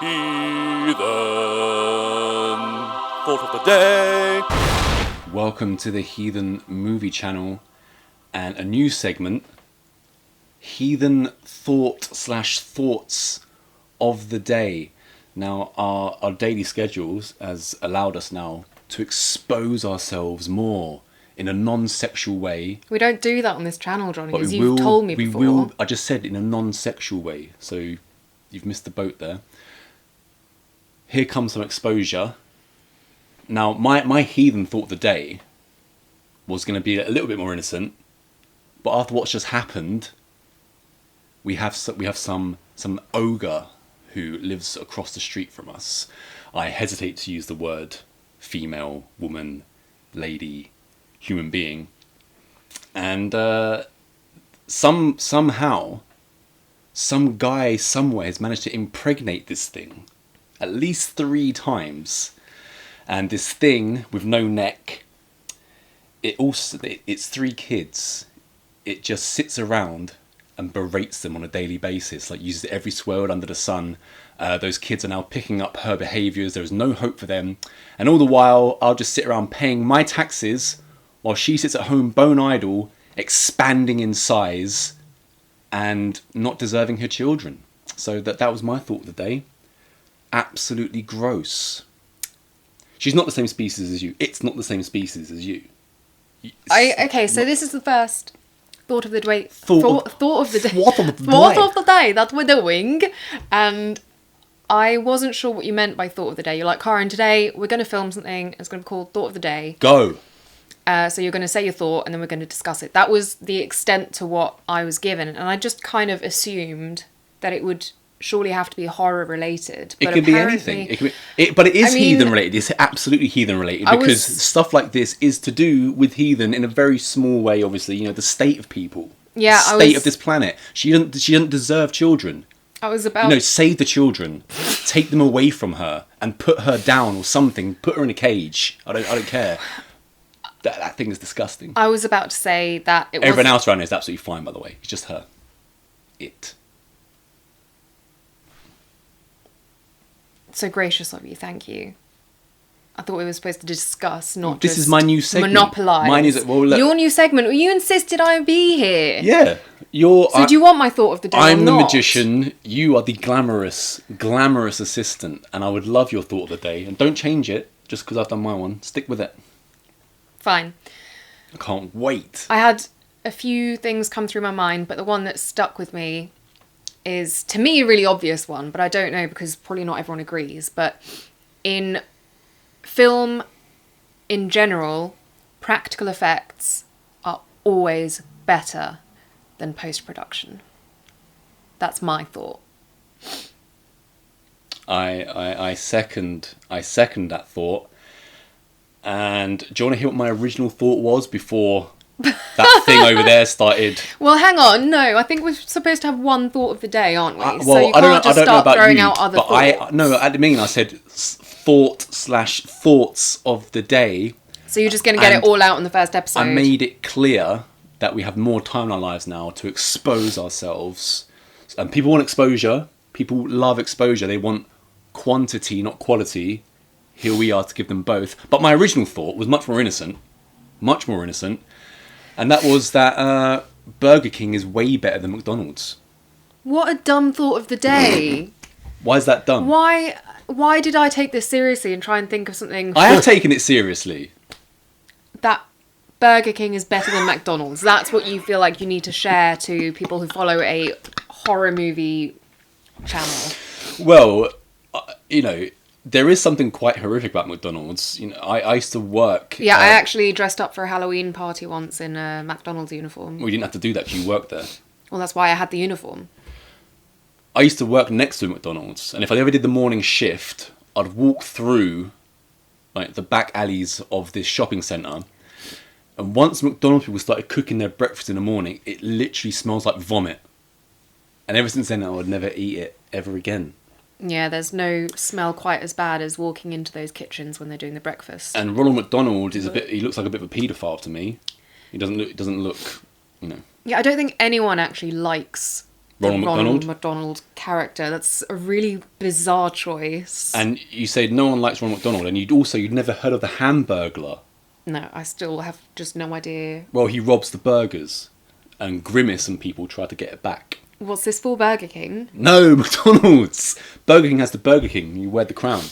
Heathen Thought of the Day. Welcome to the Heathen Movie Channel and a new segment, Heathen Thoughts of the Day. Now, our daily schedules has allowed us now to expose ourselves more in a non-sexual way. We don't do that on this channel, Johnny, as you've told me before. I just said in a non-sexual way, so you've missed the boat there. Here comes some exposure. Now, my heathen thought of the day was going to be a little bit more innocent, but after what's just happened, we have some ogre who lives across the street from us. I hesitate to use the word female, woman, lady, human being, and somehow some guy somewhere has managed to impregnate this thing at least 3 times. And this thing with no neck, it's 3 kids. It just sits around and berates them on a daily basis, like uses every swear word under the sun. Those kids are now picking up her behaviours. There is no hope for them. And all the while, I'll just sit around paying my taxes while she sits at home bone idle, expanding in size and not deserving her children. So that was my thought of the day. Absolutely gross. She's not the same species as you. It's not the same species as you. So this is the first thought of the day. Thought of the day. Thought of the day. Thought of the day that we're doing. And I wasn't sure what you meant by thought of the day. You're like, Karen, today we're going to film something. It's going to be called Thought of the Day. Go. So you're going to say your thought and then we're going to discuss it. That was the extent to what I was given. And I just kind of assumed that it would surely have to be horror related. It could be anything. But it is heathen related. It's absolutely heathen related because stuff like this is to do with heathen in a very small way. Obviously, you know, the state of people, the state of this planet. She doesn't deserve children. I was about save the children, take them away from her, and put her down or something. Put her in a cage. I don't care. That thing is disgusting. I was about to say that everyone else around here is absolutely fine. By the way, it's just her. So gracious of you, thank you. I thought we were supposed to discuss, not this is my new segment. Monopolise. Your new segment. Well, you insisted I be here. Yeah, do you want my thought of the day? I'm the magician. You are the glamorous assistant, and I would love your thought of the day. And don't change it just because I've done my one. Stick with it. Fine. I can't wait. I had a few things come through my mind, but the one that stuck with me is, to me, a really obvious one, but I don't know because probably not everyone agrees. But in film, in general, practical effects are always better than post-production. That's my thought. I second that thought. And do you want to hear what my original thought was before that thing over there started? Well, hang on. No, I think we're supposed to have one thought of the day, aren't we? So you can't just start throwing out other thoughts. I said thoughts of the day. So you're just going to get it all out in the first episode? I made it clear that we have more time in our lives now to expose ourselves. And people want exposure. People love exposure. They want quantity, not quality. Here we are to give them both. But my original thought was much more innocent. And that was that Burger King is way better than McDonald's. What a dumb thought of the day. Why is that dumb? Why did I take this seriously and try and think of something? I have taken it seriously. That Burger King is better than McDonald's. That's what you feel like you need to share to people who follow a horror movie channel. Well, there is something quite horrific about McDonald's. I used to work... Yeah, I actually dressed up for a Halloween party once in a McDonald's uniform. Well, you didn't have to do that because you worked there. Well, that's why I had the uniform. I used to work next to a McDonald's, and if I ever did the morning shift, I'd walk through the back alleys of this shopping centre, and once McDonald's people started cooking their breakfast in the morning, it literally smells like vomit. And ever since then, I would never eat it ever again. Yeah, there's no smell quite as bad as walking into those kitchens when they're doing the breakfast. And Ronald McDonald he looks like a bit of a paedophile to me. He doesn't look, Yeah, I don't think anyone actually likes the Ronald Ronald McDonald. McDonald character. That's a really bizarre choice. And you say no one likes Ronald McDonald, and you'd never heard of the Hamburglar. No, I still have just no idea. Well, he robs the burgers, and Grimace and people try to get it back. What's this for, Burger King? No, McDonald's. Burger King has the Burger King. You wear the crown.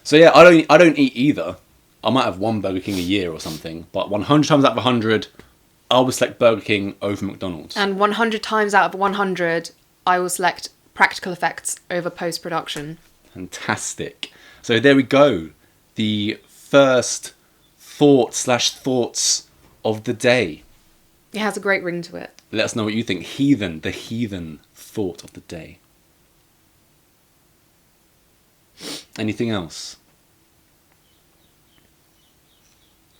So yeah, I don't eat either. I might have one Burger King a year or something, but 100 times out of 100, I would select Burger King over McDonald's. And 100 times out of 100, I will select practical effects over post-production. Fantastic. So there we go. The first thoughts of the day. It has a great ring to it. Let us know what you think. The heathen thought of the day. Anything else?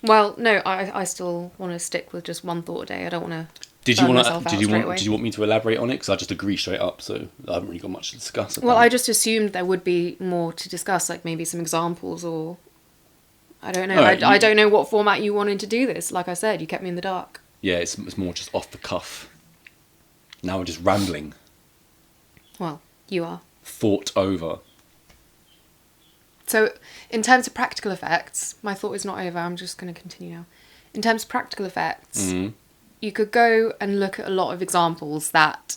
Well, no, I still want to stick with just one thought a day. I don't want to. Did you want me to elaborate on it? Because I just agree straight up, so I haven't really got much to discuss about. Well, I just assumed there would be more to discuss, like maybe some examples or I don't know. Right, I don't know what format you wanted to do this. Like I said, you kept me in the dark. Yeah, it's more just off the cuff. Now we're just rambling. Well, you are. Thought over. So, in terms of practical effects, my thought is not over. I'm just going to continue now. In terms of practical effects, you could go and look at a lot of examples that,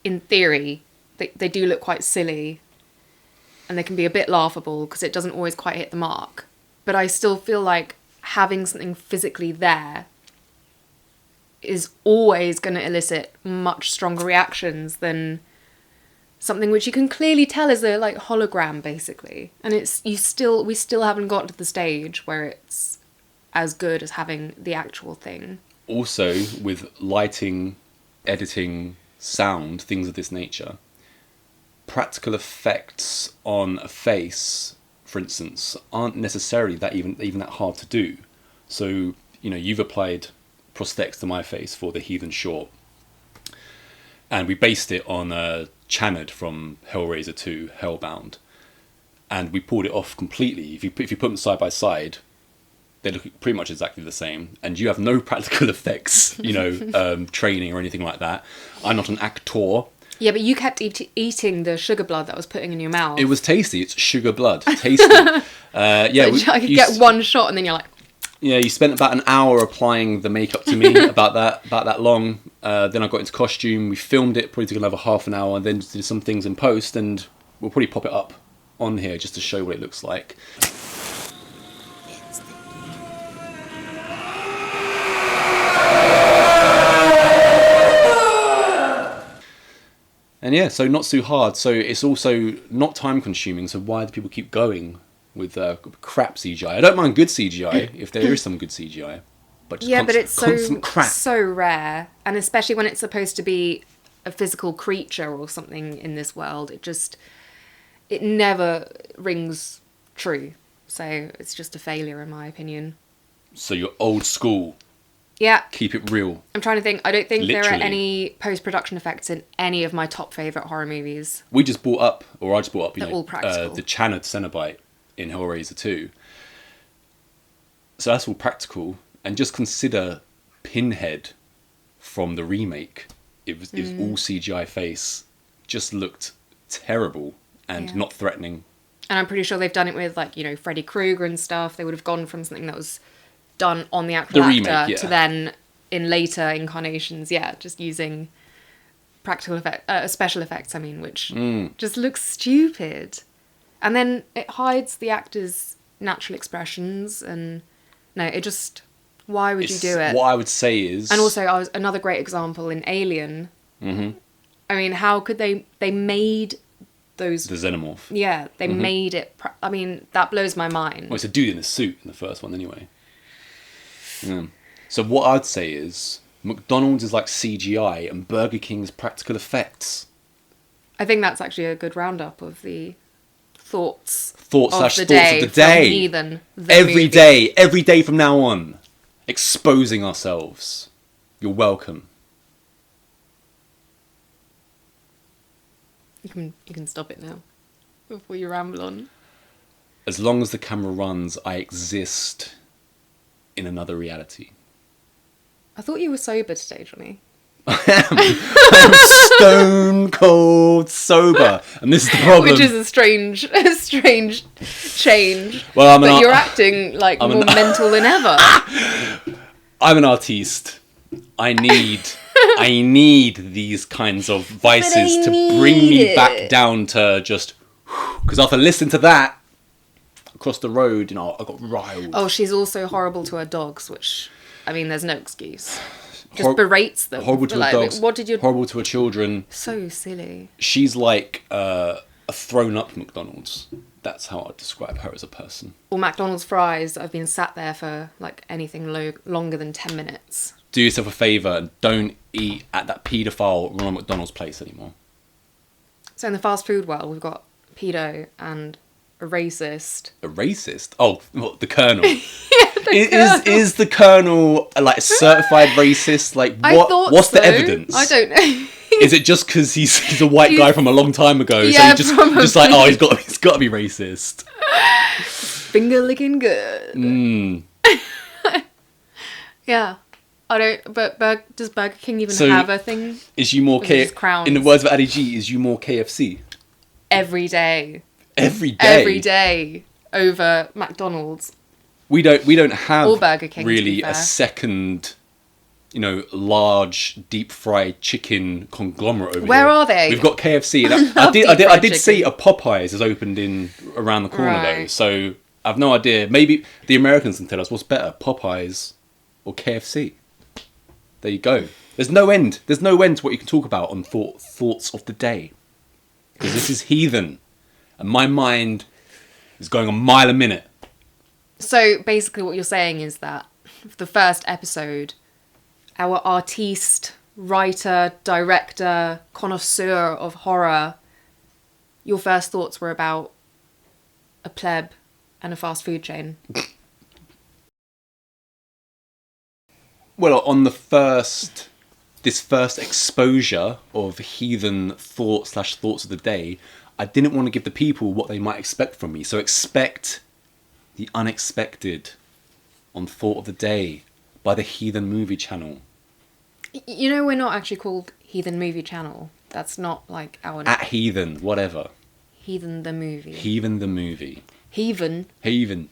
in theory, they do look quite silly and they can be a bit laughable because it doesn't always quite hit the mark. But I still feel like having something physically there is always going to elicit much stronger reactions than something which you can clearly tell is a like hologram, basically. And we still haven't got to the stage where it's as good as having the actual thing. Also, with lighting, editing, sound, things of this nature, practical effects on a face, for instance, aren't necessarily that even that hard to do. So, you've applied prosthetics to my face for the Heathen Short, and we based it on Channard from Hellraiser 2, Hellbound, and we pulled it off completely. If you put them side by side, they look pretty much exactly the same, and you have no practical effects, training or anything like that. I'm not an actor. Yeah, but you kept eating the sugar blood that I was putting in your mouth. It was tasty. It's sugar blood. Tasty. I could get one shot, and then you're like. Yeah, you spent about an hour applying the makeup to me, about that long. Then I got into costume. We filmed it, probably took another half an hour, and then did some things in post, and we'll probably pop it up on here just to show what it looks like. And yeah, so not too hard. So it's also not time consuming. So why do people keep going with crap CGI? I don't mind good CGI if there is some good CGI, but just but it's constant crap. So rare, and especially when it's supposed to be a physical creature or something in this world, it never rings true. So it's just a failure in my opinion. So you're old school. Yeah. Keep it real. I'm trying to think. I don't think Literally. there are any post-production effects in any of my top favourite horror movies. I just brought up, They're all practical. the Channard Cenobite in Hellraiser 2. So that's all practical. And just consider Pinhead from the remake. It was all CGI face. Just looked terrible and not threatening. And I'm pretty sure they've done it with, Freddy Krueger and stuff. They would have gone from something that was done on the actual actor to then in later incarnations, just using practical special effects, which just looks stupid. And then it hides the actor's natural expressions, and why would you do it? What I would say is... And also, another great example in Alien. Mm-hmm. How could they made those... The xenomorph. Yeah, they made it... that blows my mind. Well, it's a dude in a suit in the first one anyway. Yeah. So what I'd say is McDonald's is like CGI and Burger King's practical effects. I think that's actually a good roundup of the thoughts of the day. Heathen, every day from now on, exposing ourselves. You're welcome. You can stop it now before you ramble on. As long as the camera runs, I exist in another reality. I thought you were sober today, Johnny. I'm stone cold sober, and this is the problem. Which is a strange change. Well, but you're acting like more mental than ever. I'm an artiste. I need these kinds of vices to bring me back down to just... Because after listening to that, across the road, I got riled. Oh, she's also horrible to her dogs, which, I mean, there's no excuse. Just berates them. Horrible to her dogs. What did you... Horrible to her children. So silly. She's like a thrown-up McDonald's. That's how I'd describe her as a person. Or McDonald's fries, I've been sat there for, like, anything longer than 10 minutes. Do yourself a favour and don't eat at that paedophile Ronald McDonald's place anymore. So in the fast food world, we've got pedo and a racist. A racist? Oh, what, the Colonel? Colonel. Is the Colonel like a certified racist? Like, what's the evidence? I don't know. Is it just because he's a white guy from a long time ago? Yeah, so just like, oh, he's got to be racist. Finger licking good. Yeah. I don't. But does Burger King even have a thing? Is you more KFC? In the words of Ali G, is you more KFC? Every day. Every day. Every day over McDonald's. We don't have or Burger King, really a second, large deep fried chicken conglomerate over here. Where are they? We've got KFC. I did see a Popeyes has opened in around the corner though, so I've no idea. Maybe the Americans can tell us what's better, Popeyes or KFC. There you go. There's no end. There's no end to what you can talk about on thoughts of the day. Because this is heathen. And my mind is going a mile a minute. So basically what you're saying is that the first episode, our artiste, writer, director, connoisseur of horror, your first thoughts were about a pleb and a fast food chain. Well, on this first exposure of heathen thoughts of the day, I didn't want to give the people what they might expect from me. So expect the unexpected on Thought of the Day by the Heathen Movie Channel. We're not actually called Heathen Movie Channel. That's not like our... At Heathen, whatever. Heathen the Movie. Heathen the Movie. Heathen. Heathen.